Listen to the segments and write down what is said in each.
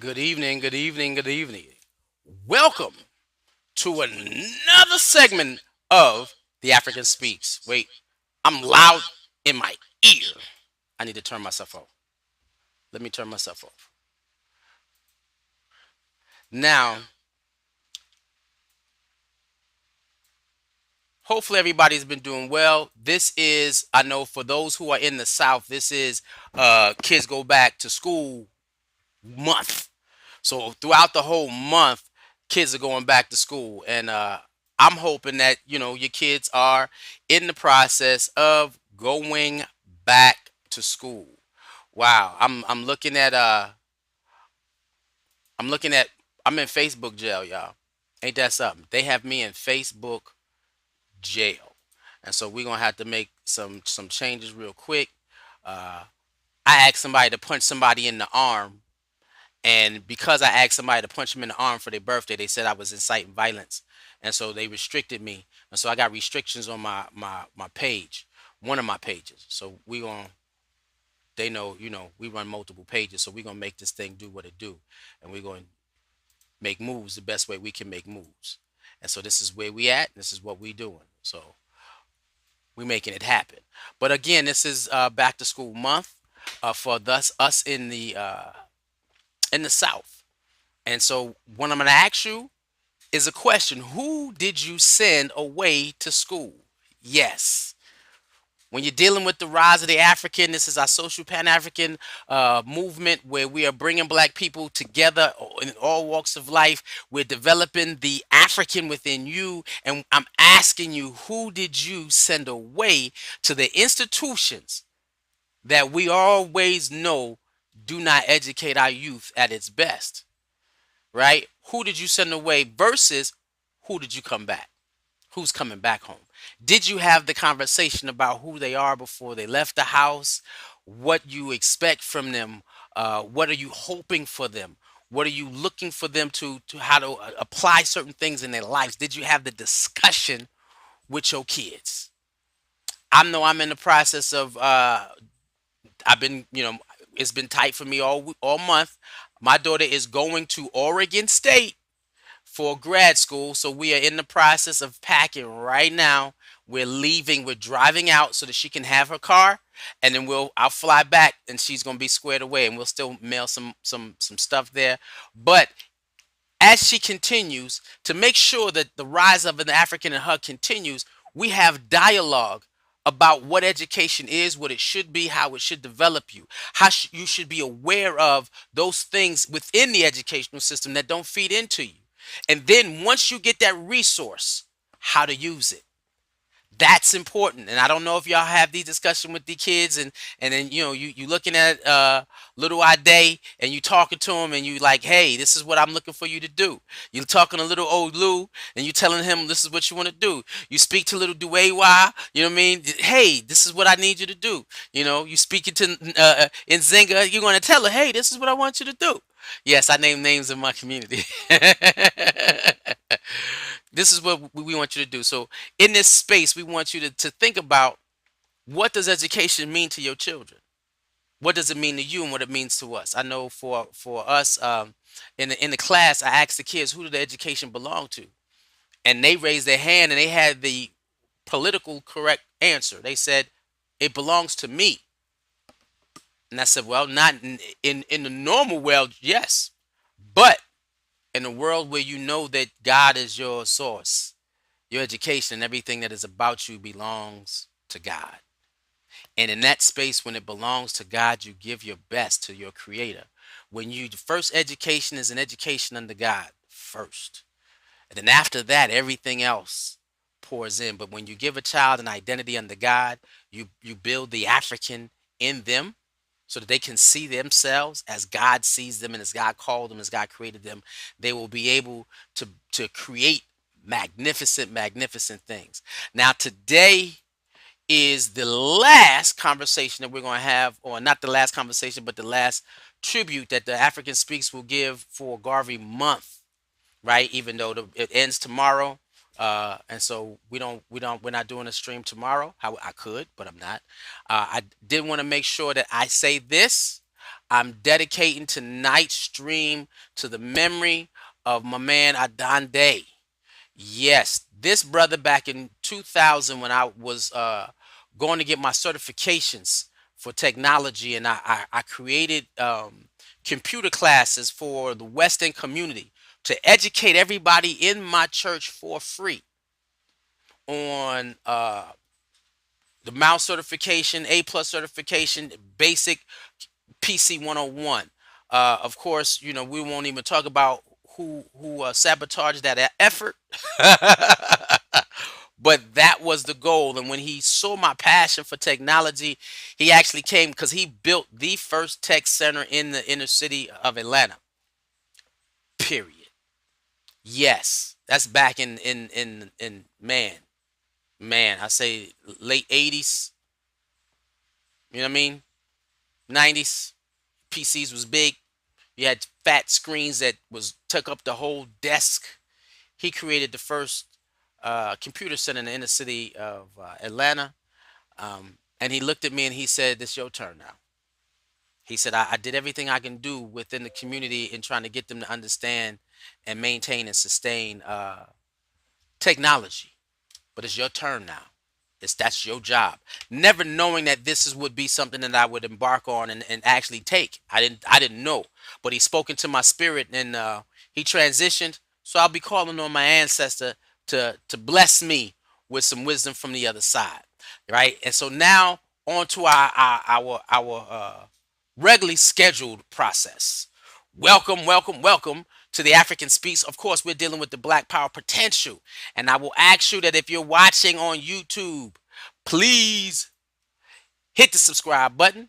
Good evening, good evening, good evening. Welcome to another segment of The African Speaks. Wait, I'm loud in my ear. I need to turn myself off. Let me turn myself off. Now, hopefully everybody's been doing well. This is, I know for those who are in the South, this is kids go back to school month. So throughout the whole month, kids are going back to school, and I'm hoping that your kids are in the process of going back to school. Wow, I'm looking at I'm looking at I'm in Facebook jail, y'all. Ain't that something? They have me in Facebook jail, and so we're gonna have to make some changes real quick. Uh, I asked somebody to punch somebody in the arm. And because I asked somebody to punch them in the arm for their birthday, they said I was inciting violence, and so they restricted me. And so I got restrictions on my page, one of my pages. So we gonna they know we run multiple pages, so we gonna make this thing do what it do, and we gonna make moves the best way we can make moves. And so this is where we at. This is what we doing. So we making it happen. But again, this is back to school month for us in the South. And so what I'm going to ask you is a question. Who did you send away to school? Yes. When you're dealing with the rise of the African, this is our social Pan-African movement where we are bringing black people together in all walks of life. We're developing the African within you. And I'm asking you, who did you send away to the institutions that we always know do not educate our youth at its best? Right? Who did you send away versus who did you come back? Who's coming back home? Did you have the conversation about who they are before they left the house? What you expect from them? What are you hoping for them? What are you looking for them to how to apply certain things in their lives? Did you have the discussion with your kids? I know I'm in the process of I've been, it's been tight for me all month. My daughter is going to Oregon State for grad school, so we are in the process of packing right now. We're leaving. We're driving out so that she can have her car, and then I'll fly back, and she's gonna be squared away, and we'll still mail some stuff there. But as she continues to make sure that the rise of an African in her continues, we have dialogue about what education is, what it should be, how it should develop you, how you should be aware of those things within the educational system that don't feed into you. And then once you get that resource, how to use it. That's important. And I don't know if y'all have these discussion with the kids, and then you looking at little Ade, and you talking to him, and you like, hey, this is what I'm looking for you to do. You're talking to little old Lou, and you telling him this is what you want to do. You speak to little Duewa, you know what I mean? Hey, this is what I need you to do. You speaking to Nzinga, you're going to tell her, hey, this is what I want you to do. Yes, I name names in my community. This is what we want you to do. So in this space, we want you to think about, what does education mean to your children? What does it mean to you and what it means to us? I know for us, in the class, I asked the kids, who did the education belong to? And they raised their hand and they had the political correct answer. They said, it belongs to me. And I said, well, not in the normal world, yes. But in a world where you know that God is your source, your education and everything that is about you belongs to God. And in that space, when it belongs to God, you give your best to your creator. The first education is an education under God first. And then after that, everything else pours in. But when you give a child an identity under God, you build the African in them so that they can see themselves as God sees them and as God called them, as God created them. They will be able to create magnificent, magnificent things. Now, today is the last conversation that we're going to have, or not the last conversation, but the last tribute that the African Speaks will give for Garvey Month, right? Even though it ends tomorrow, and so we're not doing a stream tomorrow. How I could, but I'm not. I did want to make sure that I say this. I'm dedicating tonight's stream to the memory of my man Adande. Yes, this brother back in 2000 when I was going to get my certifications for technology, and I created computer classes for the Western community to educate everybody in my church for free on the mouse certification, A plus certification, basic PC 101. Of course, you know, we won't even talk about who sabotaged that effort. But that was the goal. And when he saw my passion for technology, he actually came because he built the first tech center in the inner city of Atlanta. Period. Yes, that's back in man. I say late 80s. You know what I mean? 90s. PCs was big. You had fat screens that was took up the whole desk. He created the first computer center in the inner city of Atlanta. And he looked at me and he said, "This your turn now." He said, I did everything I can do within the community in trying to get them to understand and maintain and sustain technology. But it's your turn now. That's your job. Never knowing that this is would be something that I would embark on and actually take. I didn't know. But he spoke into my spirit and he transitioned. So I'll be calling on my ancestor to bless me with some wisdom from the other side. Right? And so now on to our regularly scheduled process. Welcome, welcome, welcome to the African Speaks. Of course, we're dealing with the Black Power potential. And I will ask you that if you're watching on YouTube, please hit the subscribe button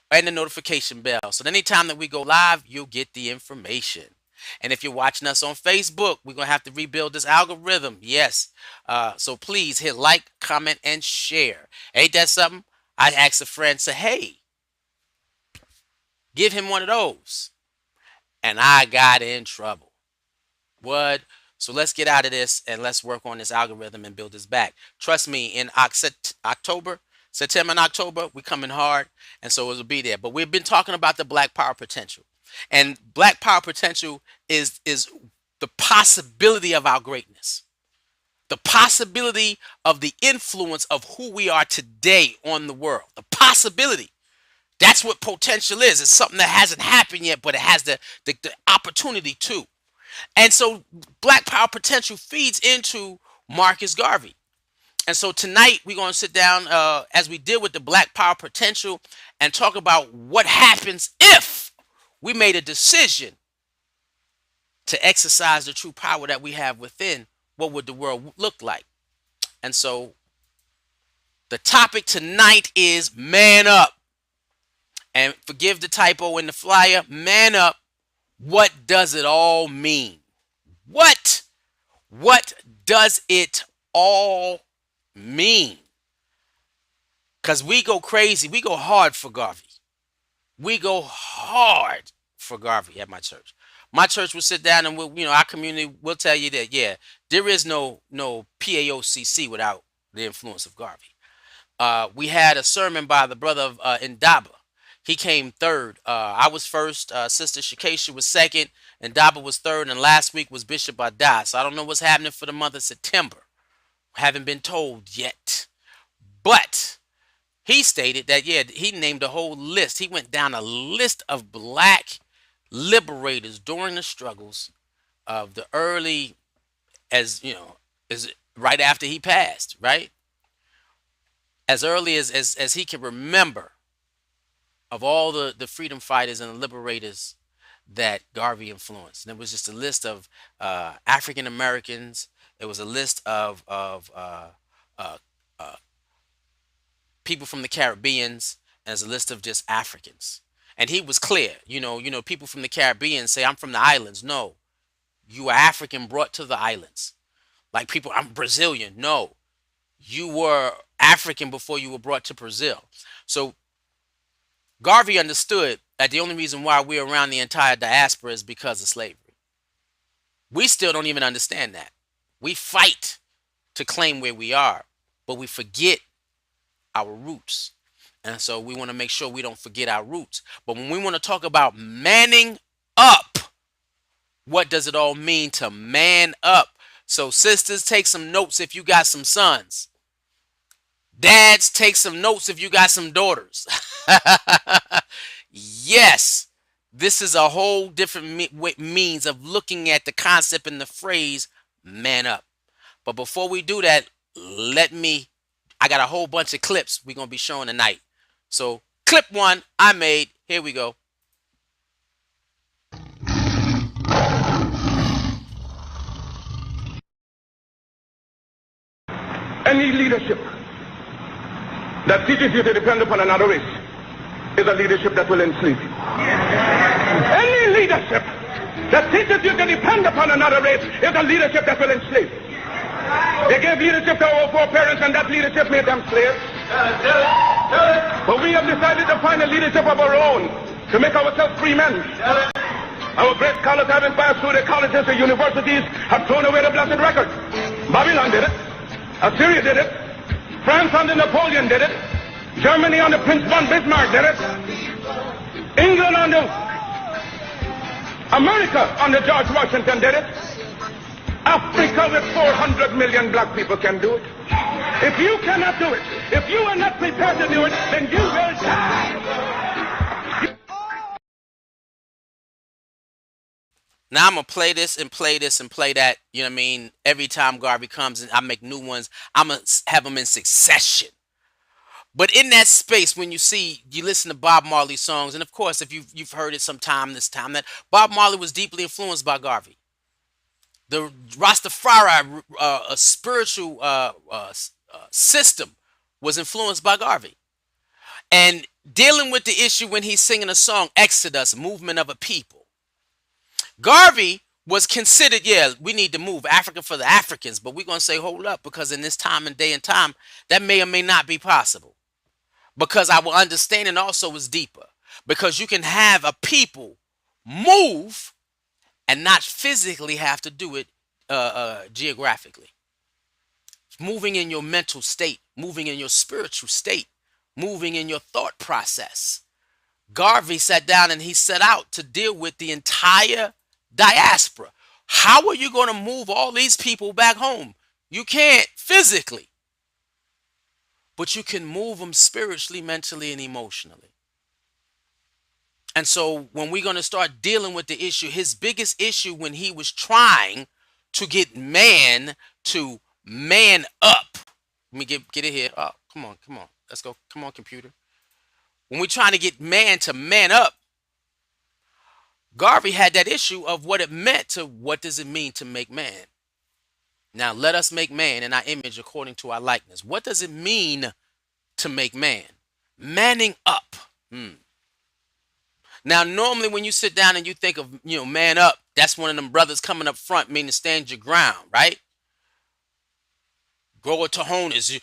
and the notification bell. So anytime that we go live, you'll get the information. And if you're watching us on Facebook, we're going to have to rebuild this algorithm. Yes. So please hit like, comment, and share. Ain't that something? I asked a friend, say, hey, give him one of those. And I got in trouble. What? So let's get out of this and let's work on this algorithm and build this back. Trust me, in October, September and October, we're coming hard, and so it'll be there. But we've been talking about the Black Power potential. And Black Power potential is the possibility of our greatness. The possibility of the influence of who we are today on the world. The possibility. That's what potential is. It's something that hasn't happened yet, but it has the opportunity to. And so Black Power potential feeds into Marcus Garvey. And so tonight we're going to sit down as we deal with the Black Power potential and talk about what happens if we made a decision to exercise the true power that we have within. What would the world look like? And so the topic tonight is man up. And forgive the typo in the flyer, man up. What does it all mean? What does it all mean? Because we go crazy. We go hard for Garvey. We go hard for Garvey at my church. My church will sit down and we'll, our community will tell you that, yeah, there is no PAOCC without the influence of Garvey. We had a sermon by the brother of Indaba. He came third. I was first. Sister Shakesha was second. And Daba was third. And last week was Bishop Adah. So I don't know what's happening for the month of September. Haven't been told yet. But he stated that, yeah, he named a whole list. He went down a list of black liberators during the struggles of the early, as right after he passed, right? As early as he can remember, of all the freedom fighters and the liberators that Garvey influenced. And it was just a list of African Americans. It was a list of people from the Caribbeans, and as a list of just Africans. And he was clear, people from the Caribbean say, I'm from the islands. No, you are African brought to the islands. Like people, I'm Brazilian. No, you were African before you were brought to Brazil. So Garvey understood that the only reason why we're around the entire diaspora is because of slavery. We still don't even understand that. We fight to claim where we are, but we forget our roots. And so we want to make sure we don't forget our roots. But when we want to talk about manning up, what does it all mean to man up? So sisters, take some notes if you got some sons. Dads, take some notes if you got some daughters. Yes, this is a whole different means of looking at the concept and the phrase man up. But before we do that, I got a whole bunch of clips we're going to be showing tonight. So clip one I made, here we go. Any leadership that teaches you to depend upon another race is a leadership that will enslave you. Any leadership that teaches you to depend upon another race is a leadership that will enslave you. They gave leadership to our foreparents, and that leadership made them slaves. But we have decided to find a leadership of our own to make ourselves free men. Our great scholars have inspired through the colleges and universities have thrown away the blessed record. Babylon did it. Assyria did it. France under Napoleon did it. Germany under Prince von Bismarck did it. England under America under George Washington did it. Africa with 400 million black people can do it. If you cannot do it, if you are not prepared to do it, then you will die. Now I'm going to play this and play this and play that. You know what I mean? Every time Garvey comes and I make new ones, I'm going to have them in succession. But in that space, when you listen to Bob Marley songs, and of course, if you've heard it sometime this time, that Bob Marley was deeply influenced by Garvey. The Rastafari spiritual system was influenced by Garvey. And dealing with the issue when he's singing a song, Exodus, Movement of a People. Garvey was considered, yeah, we need to move Africa for the Africans, but we're going to say, hold up, because in this time and day and time, that may or may not be possible. Because our understanding also is deeper. Because you can have a people move and not physically have to do it geographically. Moving in your mental state, moving in your spiritual state, moving in your thought process. Garvey sat down and he set out to deal with the entire diaspora. How are you going to move all these people back home? You can't physically, but you can move them spiritually, mentally, and emotionally. And so when we're going to start dealing with the issue, his biggest issue when he was trying to get man to man up. Let me get it here. Oh, come on. Let's go. Come on, computer. When we're trying to get man to man up, Garvey had that issue of what it meant to what does it mean to make man. Now, let us make man in our image according to our likeness. What does it mean to make man? Manning up. Now, normally when you sit down and you think of, man up, that's one of them brothers coming up front, meaning stand your ground, right? Grow a cojones, you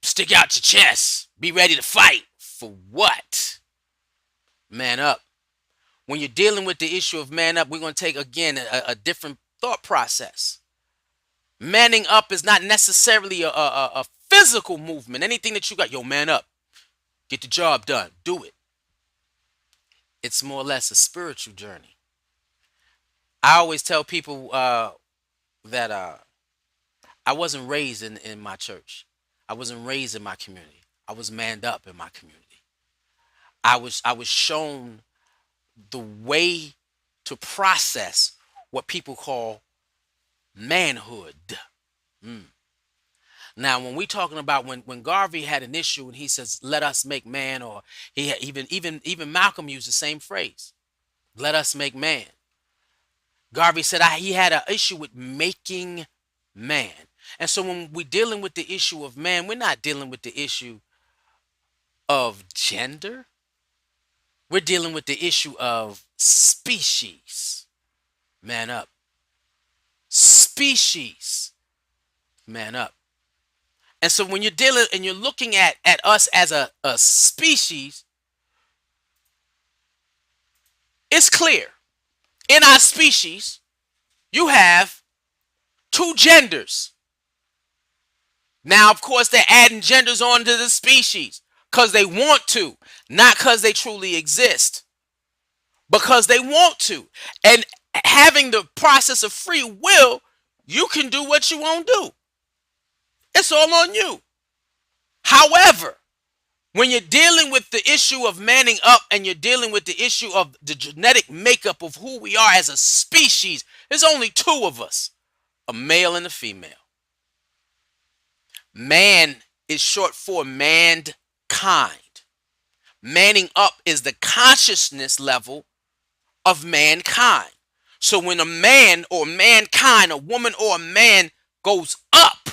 stick out your chest, be ready to fight. For what? Man up. When you're dealing with the issue of man up, we're going to take, again, a different thought process. Manning up is not necessarily a physical movement. Anything that you got, man up. Get the job done. Do it. It's more or less a spiritual journey. I always tell people that I wasn't raised in my church. I wasn't raised in my community. I was manned up in my community. I was shown the way to process what people call manhood. Now, when we're talking about when Garvey had an issue and he says, let us make man, or he even Malcolm used the same phrase, let us make man. Garvey said he had an issue with making man. And so when we're dealing with the issue of man, we're not dealing with the issue of gender. We're dealing with the issue of species. Man up. Species. Man up. And so when you're dealing and you're looking at us as a species, it's clear. In our species, you have two genders. Now, of course, they're adding genders onto the species. because they want to, not because they truly exist. Because they want to. And having the process of free will, you can do what you want to do. It's all on you. However, when you're dealing with the issue of manning up and you're dealing with the issue of the genetic makeup of who we are as a species, there's only two of us, a male and a female. Man is short for mankind. Manning up is the consciousness level of mankind. So when a man or mankind, a woman or a man goes up,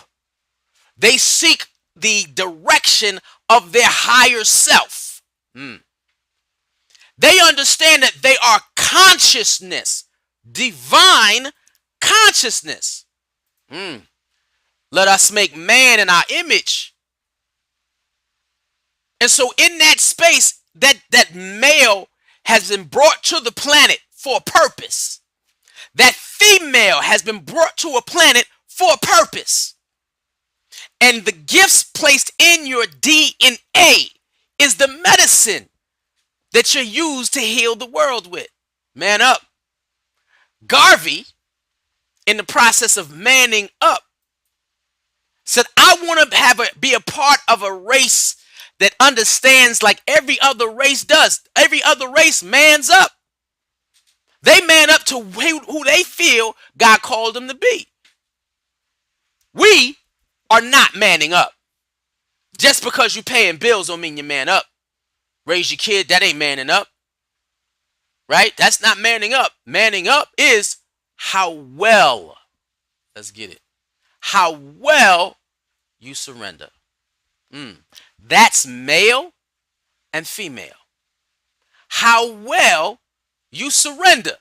they seek the direction of their higher self. They understand that they are consciousness, divine consciousness. Let us make man in our image. And so in that space, that male has been brought to the planet for a purpose. That female has been brought to a planet for a purpose. And the gifts placed in your DNA is the medicine that you use to heal the world with. Man up. Garvey, in the process of manning up, said, I want to be a part of a race that understands like every other race does. Every other race mans up. They man up to who they feel God called them to be. We are not manning up. Just because you paying bills don't mean you man up. Raise your kid, that ain't manning up. Right? That's not manning up. Manning up is how well, let's get it, how well you surrender. That's male and female. How well you surrender.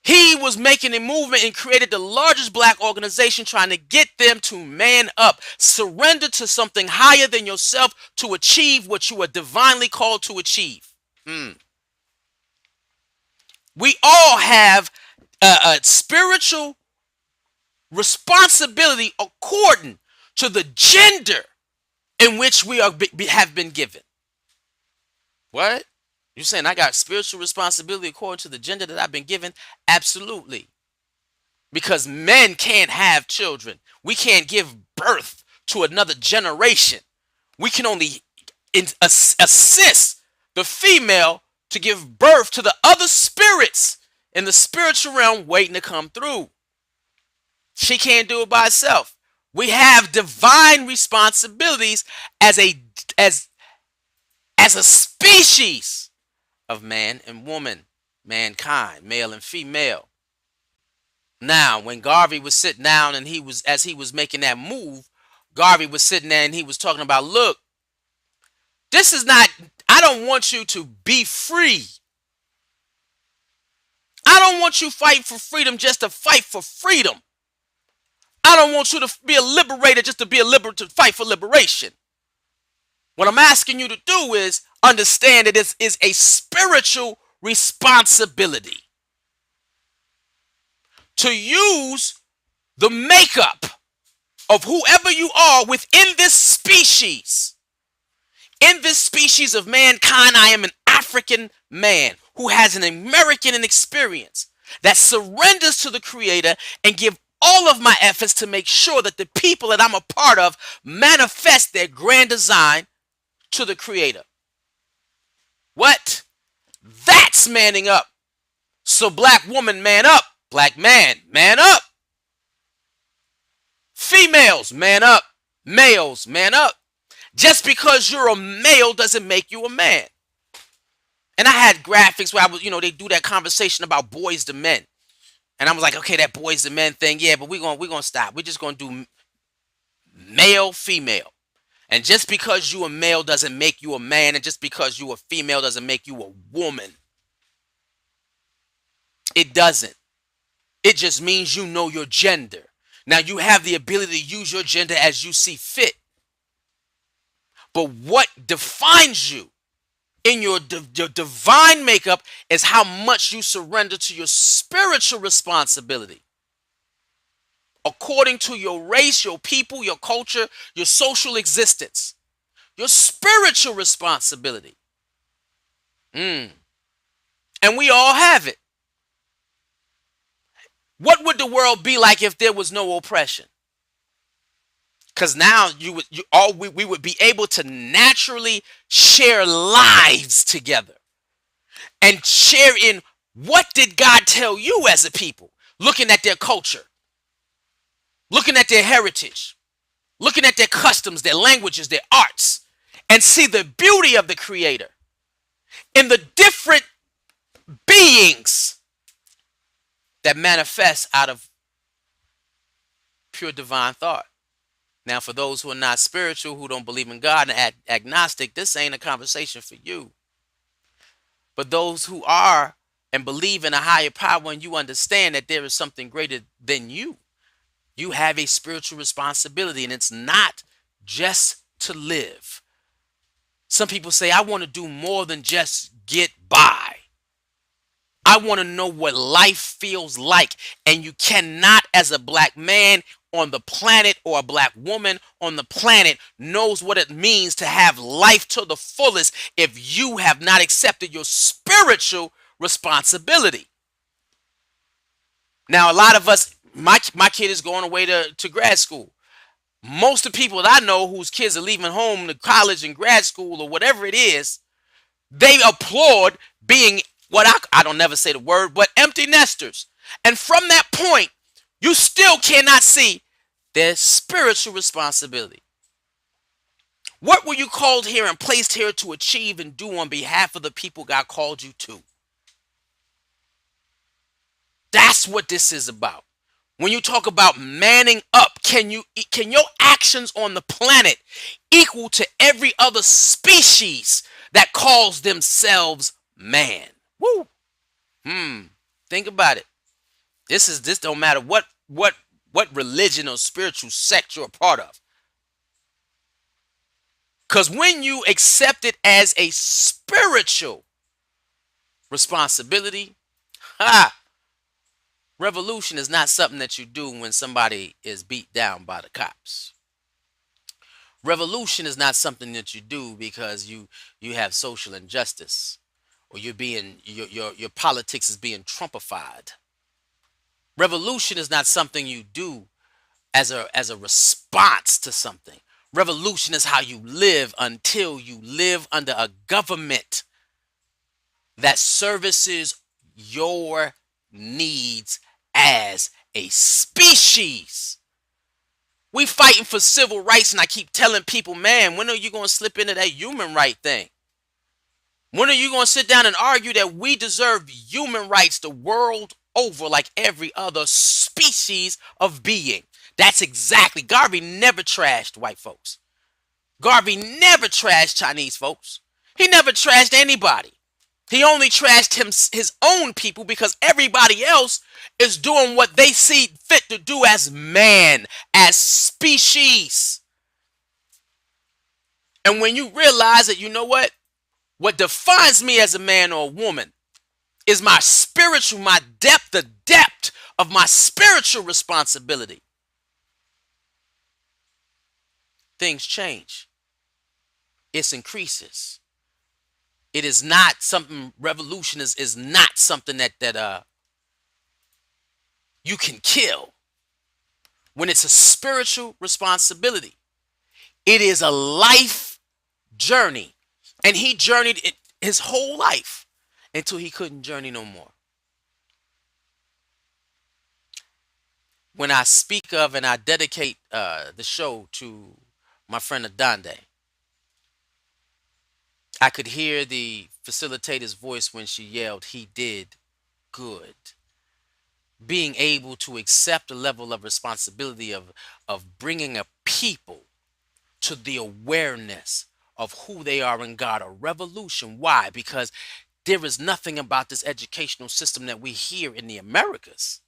He was making a movement and created the largest black organization trying to get them to man up. Surrender to something higher than yourself to achieve what you are divinely called to achieve. We all have a spiritual responsibility according to the gender in which we have been given. What? You saying I got spiritual responsibility according to the gender that I've been given? Absolutely. Because men can't have children. We can't give birth to another generation. We can only assist the female to give birth to the other spirits in the spiritual realm waiting to come through. She can't do it by herself. We have divine responsibilities as a species of man and woman, mankind, male and female. Now, when Garvey was sitting down and as he was making that move, Garvey was sitting there and he was talking about, look, this is not, I don't want you to be free. I don't want you fighting for freedom just to fight for freedom. I don't want you to be a liberator just to be to fight for liberation. What I'm asking you to do is understand that this is a spiritual responsibility. To use the makeup of whoever you are within this species. In this species of mankind, I am an African man who has an American experience that surrenders to the Creator and give all of my efforts to make sure that the people that I'm a part of manifest their grand design to the Creator. What? That's manning up. So black woman, man up. Black man, man up. Females, man up. Males, man up. Just because you're a male doesn't make you a man. And I had graphics where I was, they do that conversation about boys to men. And I was like, okay, that boys to men thing, yeah, but we're gonna stop. We're just gonna do male, female. And just because you a male doesn't make you a man, and just because you a female doesn't make you a woman. It doesn't. It just means you know your gender. Now you have the ability to use your gender as you see fit. But what defines you in your divine makeup is how much you surrender to your spiritual responsibility. According to your race, your people, your culture, your social existence. your spiritual responsibility. And we all have it. What would the world be like if there was no oppression? Because now we would be able to naturally share lives together and share in what did God tell you as a people, looking at their culture, looking at their heritage, looking at their customs, their languages, their arts, and see the beauty of the Creator in the different beings that manifest out of pure divine thought. Now, for those who are not spiritual, who don't believe in God and agnostic, this ain't a conversation for you. But those who are and believe in a higher power, and you understand that there is something greater than you, you have a spiritual responsibility, and it's not just to live. Some people say, I want to do more than just get by. I want to know what life feels like. And you cannot, as a black man on the planet or a black woman on the planet, knows what it means to have life to the fullest if you have not accepted your spiritual responsibility. Now, a lot of us, my kid is going away to grad school. Most of the people that I know whose kids are leaving home to college and grad school or whatever it is, they applaud being what I don't never say the word, but empty nesters. And from that point, you still cannot see their spiritual responsibility. What were you called here and placed here to achieve and do on behalf of the people God called you to? That's what this is about. When you talk about manning up, can your actions on the planet equal to every other species that calls themselves man? Woo. Think about it. This don't matter what religion or spiritual sect you're a part of. Because when you accept it as a spiritual responsibility, revolution is not something that you do when somebody is beat down by the cops. Revolution is not something that you do because you have social injustice, or your politics is being Trumpified. Revolution is not something you do as a response to something. Revolution is how you live until you live under a government that services your needs as a species. We fighting for civil rights, and I keep telling people, man, when are you going to slip into that human right thing? When are you going to sit down and argue that we deserve human rights the world over like every other species of being? That's exactly. Garvey never trashed white folks. Garvey never trashed Chinese folks. He never trashed anybody. He only trashed his own people because everybody else is doing what they see fit to do as man, as species. And when you realize that, you know what defines me as a man or a woman is my spiritual, my depth, the depth of my spiritual responsibility. Things change. It increases. It is not something, revolution is not something that you can kill. When it's a spiritual responsibility, it is a life journey. And he journeyed it his whole life until he couldn't journey no more. When I speak of and I dedicate the show to my friend Adande, I could hear the facilitator's voice when she yelled, he did good. Being able to accept a level of responsibility of bringing a people to the awareness of who they are in God, a revolution. Why? Because there is nothing about this educational system that we hear in the Americas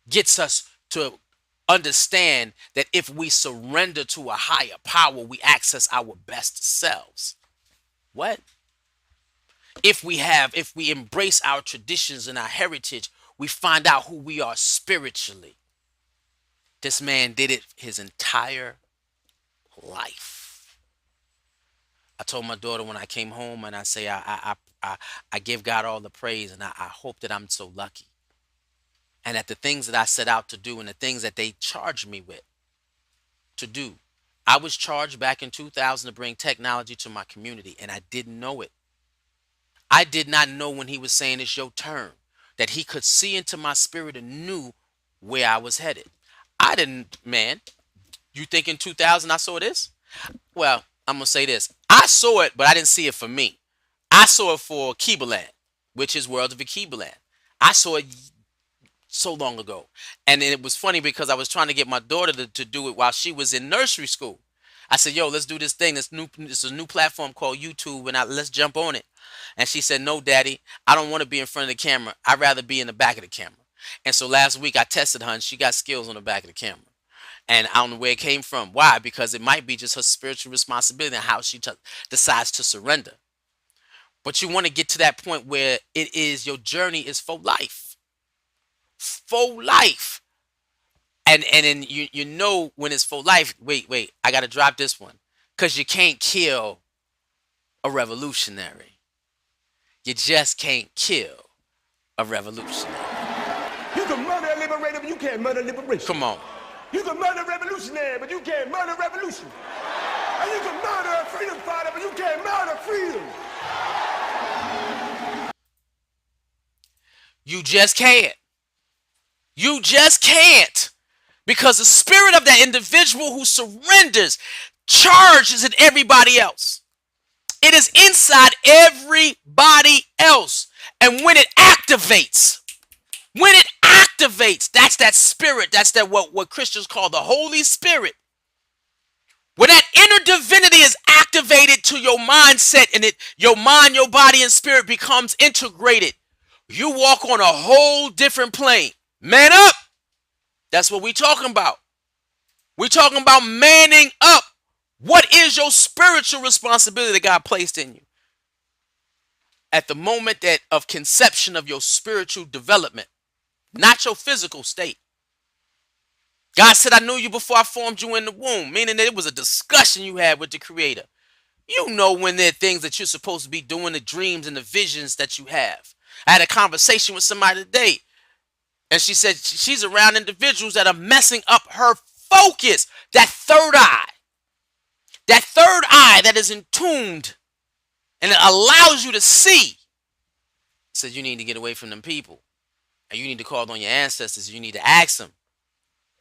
gets us to understand that if we surrender to a higher power, we access our best selves. What? If we embrace our traditions and our heritage, we find out who we are spiritually. This man did it his entire life. I told my daughter when I came home, and I say I give God all the praise, and I hope that I'm so lucky, and that the things that I set out to do and the things that they charged me with to do. I was charged back in 2000 to bring technology to my community, and I didn't know it. I did not know when he was saying it's your turn that he could see into my spirit and knew where I was headed. I didn't, man. You think in 2000 I saw this? Well, I'm going to say this. I saw it, but I didn't see it for me. I saw it for Keebaland, which is World of Keebaland. I saw it so long ago. And it was funny because I was trying to get my daughter to do it while she was in nursery school. I said, yo, let's do this thing. It's a new platform called YouTube, and let's jump on it. And she said, no, daddy, I don't want to be in front of the camera. I'd rather be in the back of the camera. And so last week I tested her, and she got skills on the back of the camera. And I don't know where it came from. Why? Because it might be just her spiritual responsibility and how she decides to surrender. But you want to get to that point where it is your journey is for life. For life. And then you know when it's for life. Wait, I got to drop this one. Because you can't kill a revolutionary. You just can't kill a revolutionary. You can murder a liberator, but you can't murder liberation. Come on. You can murder a revolutionary, but you can't murder revolution. And you can murder a freedom fighter, but you can't murder freedom. You just can't. You just can't. Because the spirit of that individual who surrenders charges in everybody else. It is inside everybody else. And when it activates, that's that spirit. That's that what Christians call the Holy Spirit. When that inner divinity is activated to your mindset, and your mind, your body, and spirit becomes integrated, you walk on a whole different plane. Man up. That's what we talking about. We talking about manning up. What is your spiritual responsibility that God placed in you? At the moment of conception of your spiritual development, not your physical state. God said, I knew you before I formed you in the womb, meaning that it was a discussion you had with the Creator. You know when there are things that you're supposed to be doing, the dreams and the visions that you have. I had a conversation with somebody today, and she said she's around individuals that are messing up her focus, that third eye. That third eye that is entombed and it allows you to see. Said you need to get away from them people. And you need to call on your ancestors. You need to ask them,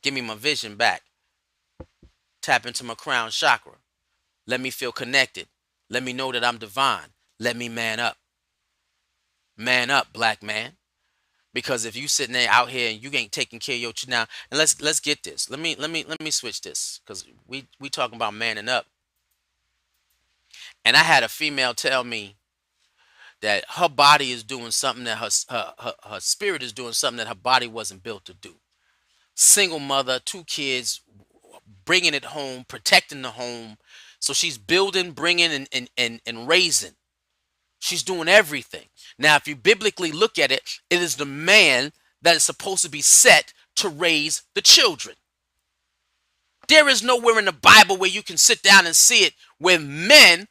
give me my vision back. Tap into my crown chakra. Let me feel connected. Let me know that I'm divine. Let me man up. Man up, black man. Because if you sitting there out here and you ain't taking care of your now, and let's get this. Let me switch this, because we talking about manning up. And I had a female tell me that her body is doing something that her spirit is doing something that her body wasn't built to do. Single mother, 2 kids, bringing it home, protecting the home. So she's building, bringing, and raising. She's doing everything. Now, if you biblically look at it, it is the man that is supposed to be set to raise the children. There is nowhere in the Bible where you can sit down and see it where men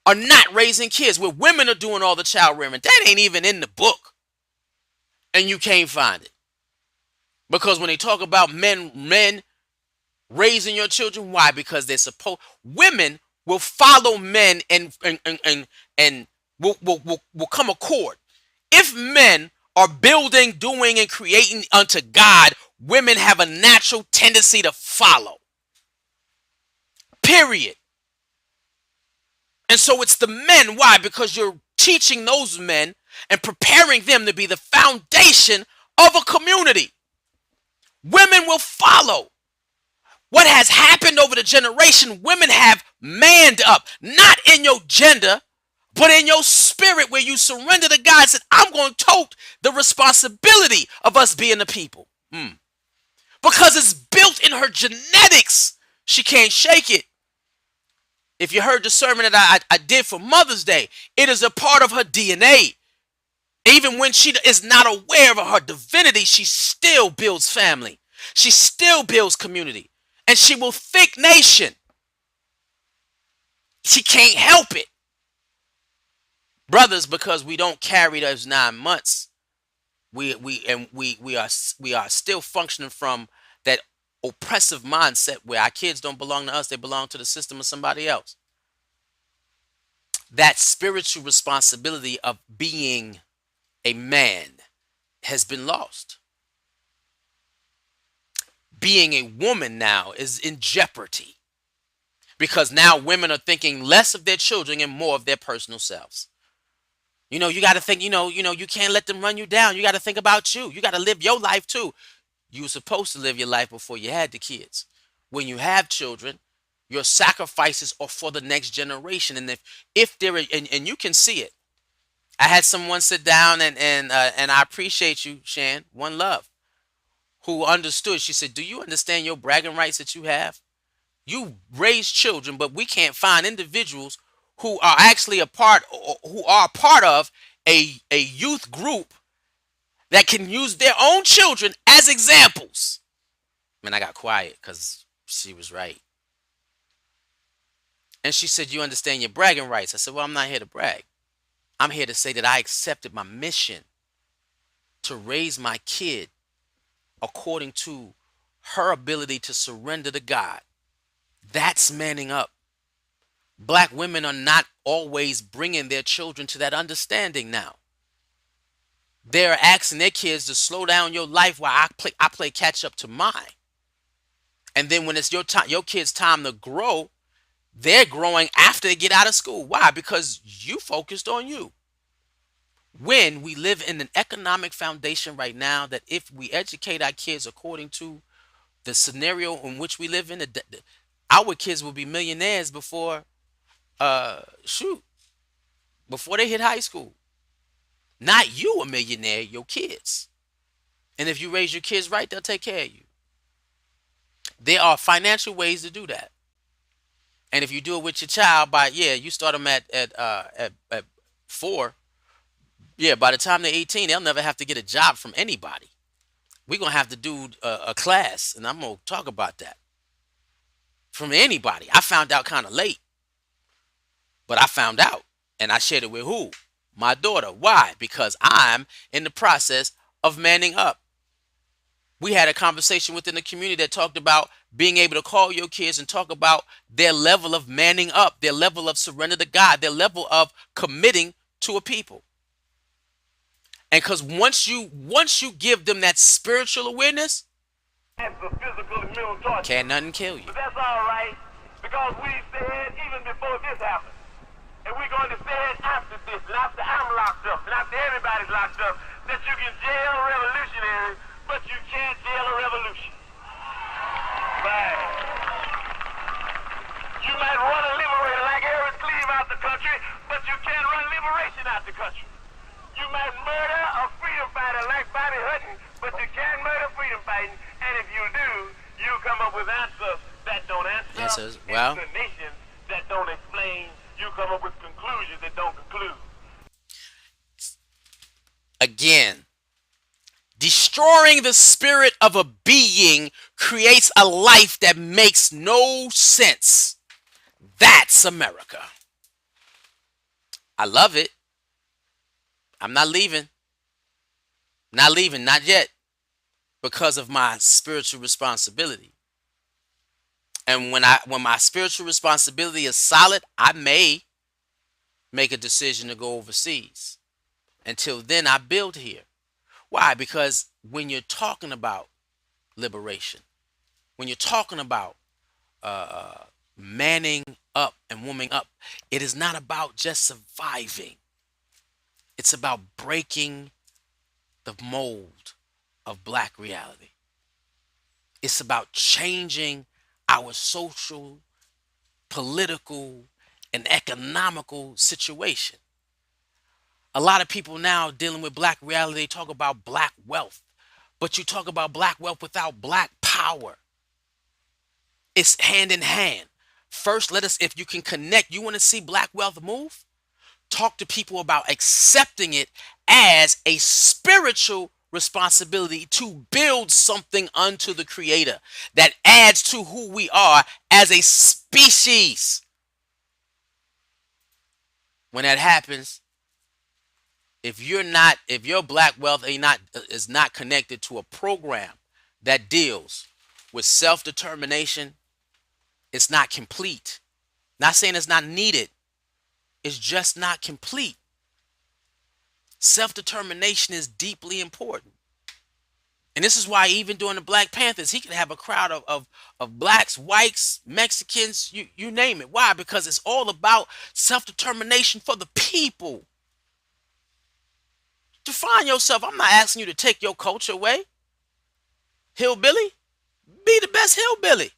are not raising kids, where women are doing all the child rearing. That ain't even in the book. And you can't find it. Because when they talk about men raising your children, why? Because they're supposed, women will follow men and will come accord. If men are building, doing, and creating unto God, women have a natural tendency to follow. Period. And so it's the men. Why? Because you're teaching those men and preparing them to be the foundation of a community. Women will follow. What has happened over the generation, women have manned up, not in your gender, but in your spirit, where you surrender to God and said, I'm going to tote the responsibility of us being the people. Because it's built in her genetics. She can't shake it. If you heard the sermon that I did for Mother's Day, it is a part of her DNA. Even when she is not aware of her divinity, she still builds family. She still builds community. And she will think nation. She can't help it. Brothers, because we don't carry those 9 months, we are still functioning from that oppressive mindset where our kids don't belong to us, they belong to the system or somebody else. That spiritual responsibility of being a man has been lost. Being a woman now is in jeopardy because now women are thinking less of their children and more of their personal selves. You got to think, you can't let them run you down. You got to think about you. You got to live your life too. You were supposed to live your life before you had the kids. When you have children, your sacrifices are for the next generation. And if there are, and you can see it. I had someone sit down and I appreciate you, Shan, one love, who understood. She said, "Do you understand your bragging rights that you have? You raise children, but we can't find individuals who are actually who are a part of a youth group that can use their own children as examples." Man, I got quiet because she was right. And she said, "You understand your bragging rights?" I said, "Well, I'm not here to brag. I'm here to say that I accepted my mission to raise my kid according to her ability to surrender to God. That's manning up. Black women are not always bringing their children to that understanding now. They're asking their kids to slow down your life while I play catch up to mine. And then when it's your kids' time to grow, they're growing after they get out of school. Why? Because you focused on you. When we live in an economic foundation right now that if we educate our kids according to the scenario in which we live in, our kids will be millionaires before before they hit high school. Not you a millionaire, your kids. And if you raise your kids right, they'll take care of you. There are financial ways to do that. And if you do it with your child you start them at 4. Yeah, by the time they're 18, they'll never have to get a job from anybody. We're going to have to do a class, and I'm going to talk about that. From anybody. I found out kind of late, but I found out, and I shared it with who? My daughter. Why? Because I'm in the process of manning up. We had a conversation within the community that talked about being able to call your kids and talk about their level of manning up, their level of surrender to God, their level of committing to a people. And because once you give them that spiritual awareness, can't nothing kill you. But that's all right, because we said even before this happened, and we're going to say it after this, and after I'm locked up, and after everybody's locked up, that you can jail revolutionaries, but you can't jail a revolution. Right. You might run a liberator like Eric Cleave out the country, but you can't run liberation out the country. You might murder a freedom fighter like Bobby Hutton, but you can't murder freedom fighting. And if you do, you come up with answers that don't answer. Explanations that don't explain. You come up with conclusions that don't conclude. Again, destroying the spirit of a being creates a life that makes no sense. That's America. I love it. I'm not leaving. Not leaving, not yet, because of my spiritual responsibility. And when my spiritual responsibility is solid, I may make a decision to go overseas. Until then, I build here. Why? Because when you're talking about liberation, when you're talking about manning up and woman up, it is not about just surviving. It's about breaking the mold of black reality. It's about changing our social, political, and economical situation. A lot of people now dealing with black reality, they talk about black wealth. But you talk about black wealth without black power. It's hand in hand. First, if you can connect, you want to see black wealth move? Talk to people about accepting it as a spiritual responsibility to build something unto the Creator that adds to who we are as a species. When that happens, if your black wealth is not connected to a program that deals with self-determination, it's not complete. Not saying it's not needed, it's just not complete. Self-determination is deeply important. And this is why even during the Black Panthers, he could have a crowd of blacks, whites, Mexicans, you name it. Why? Because it's all about self-determination for the people. Define yourself. I'm not asking you to take your culture away. Hillbilly, be the best hillbilly.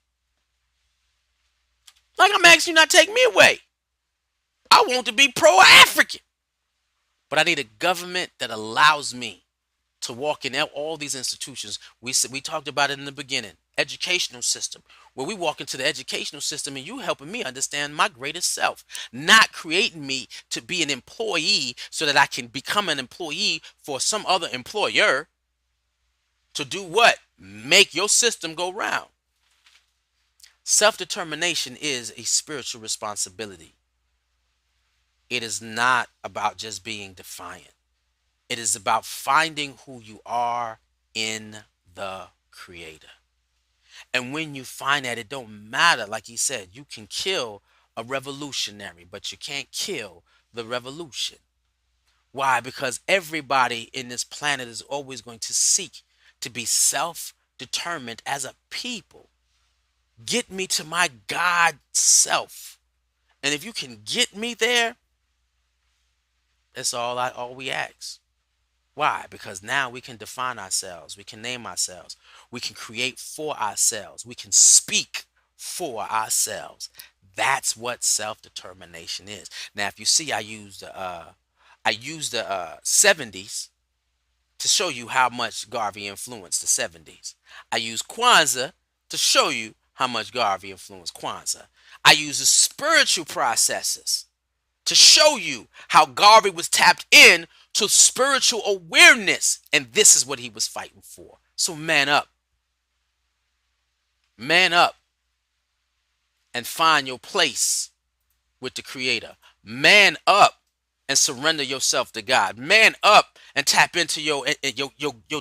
Like I'm asking you not to take me away. I want to be pro-African. But I need a government that allows me to walk in all these institutions. We talked about it in the beginning. Educational system, where we walk into the educational system and you helping me understand my greatest self, not creating me to be an employee so that I can become an employee for some other employer to do what? Make your system go round. Self-determination is a spiritual responsibility. It is not about just being defiant. It is about finding who you are in the Creator. And when you find that, it don't matter. Like he said, you can kill a revolutionary, but you can't kill the revolution. Why? Because everybody in this planet is always going to seek to be self-determined as a people. Get me to my God self. And if you can get me there, that's all we ask. Why? Because now we can define ourselves. We can name ourselves. We can create for ourselves. We can speak for ourselves. That's what self-determination is. Now, if you see, I used the 70s to show you how much Garvey influenced the 70s. I used Kwanzaa to show you how much Garvey influenced Kwanzaa. I used the spiritual processes to show you how Garvey was tapped in to spiritual awareness. And this is what he was fighting for. So man up. Man up and find your place with the Creator. Man up and surrender yourself to God. Man up and tap into your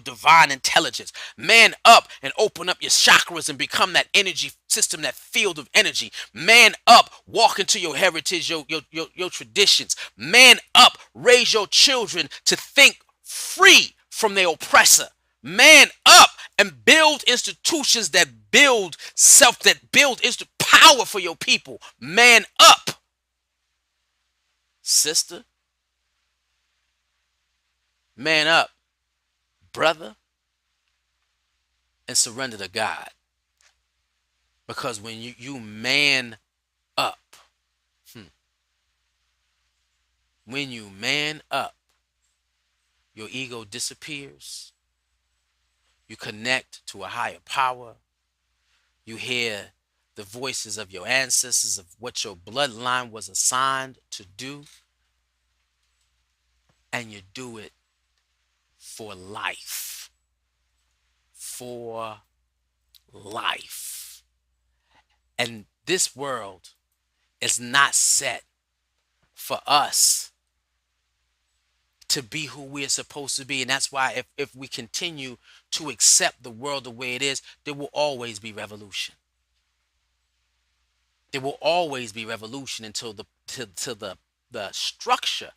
divine intelligence. Man up and open up your chakras and become that energy system, that field of energy. Man up, walk into your heritage, your traditions. Man up, raise your children to think free from their oppressor. Man up and build institutions that build power for your people. Man up, sister. Man up, brother, and surrender to God. Because when you man up, when you man up, your ego disappears. You connect to a higher power. You hear the voices of your ancestors, of what your bloodline was assigned to do. And you do it for life. For life. And this world is not set for us to be who we're supposed to be. And that's why if we continue to accept the world the way it is, there will always be revolution. There will always be revolution until the structure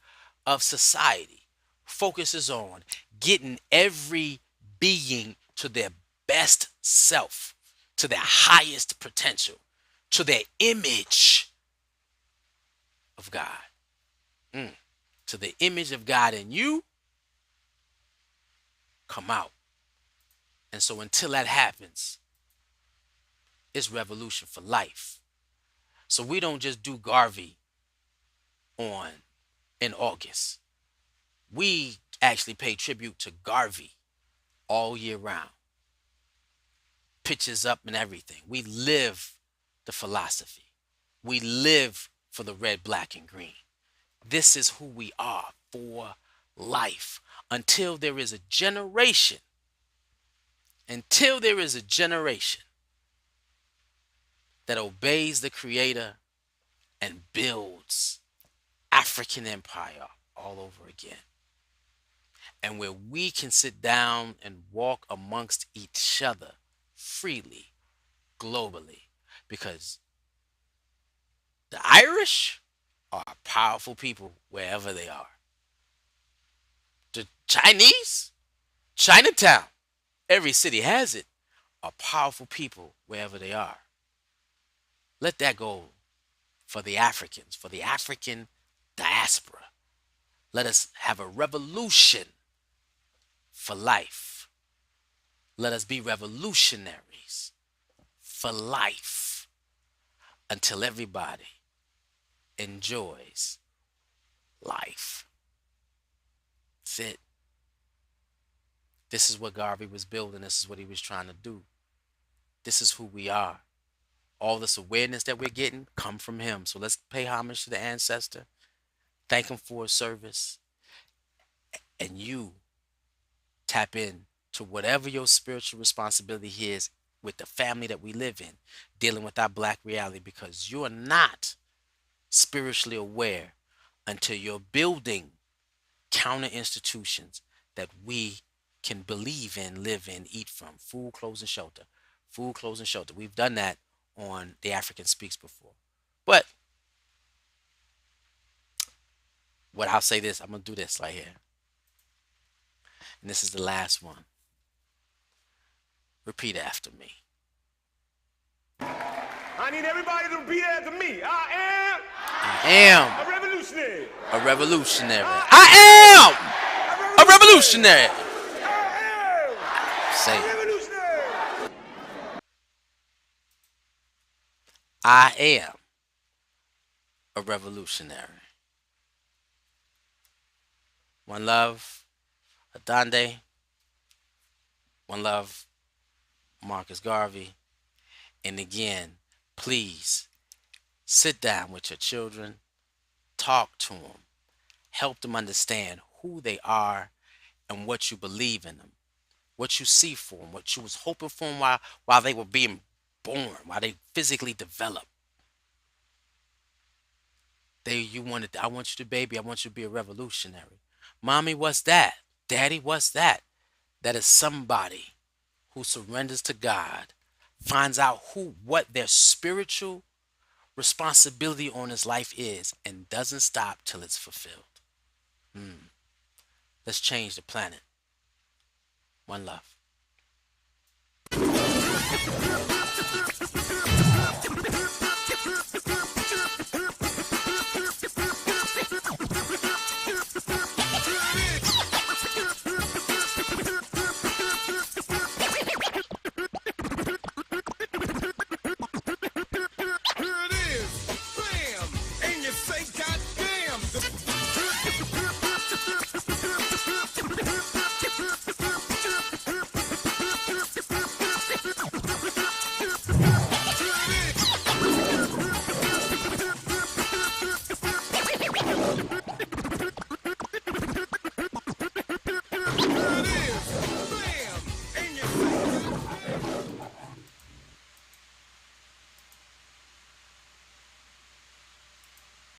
of society focuses on getting every being to their best self, to their highest potential, to their image of God. To the image of God in you, come out. And so until that happens, it's revolution for life. So we don't just do Garvey in August. We actually pay tribute to Garvey all year round. Pictures up and everything. We live the philosophy. We live for the red, black, and green. This is who we are for life. Until there is a generation that obeys the Creator and builds African empire all over again. And where we can sit down and walk amongst each other freely, globally. Because the Irish are powerful people wherever they are. The Chinese, Chinatown, every city has it, are powerful people wherever they are. Let that go for the Africans, for the African diaspora. Let us have a revolution for life. Let us be revolutionaries for life until everybody enjoys life. That's it. This is what Garvey was building. This is what he was trying to do. This is who we are. All this awareness that we're getting come from him. So let's pay homage to the ancestor. Thank him for his service. And you tap in to whatever your spiritual responsibility is with the family that we live in, dealing with our black reality, because you are not spiritually aware until you're building counter institutions that we can believe in, live in, eat from. Food, clothes, and shelter. Food, clothes, and shelter. We've done that on DaAfrican Speaks before. But what I'll say this, I'm going to do this right here. And this is the last one. Repeat after me. I need everybody to repeat after me. I am a revolutionary. a revolutionary. I am a revolutionary. Say it. Revolutionary. I am a revolutionary. One love, Adande. One love, Marcus Garvey. And again, please sit down with your children, talk to them, help them understand who they are and what you believe in them, what you see for them, what you was hoping for them while they were being born, while they physically developed. I want you to baby, I want you to be a revolutionary. Mommy, what's that? Daddy, what's that? That is somebody who surrenders to God, finds out what their spiritual responsibility on his life is, and doesn't stop till it's fulfilled. Let's change the planet. One love.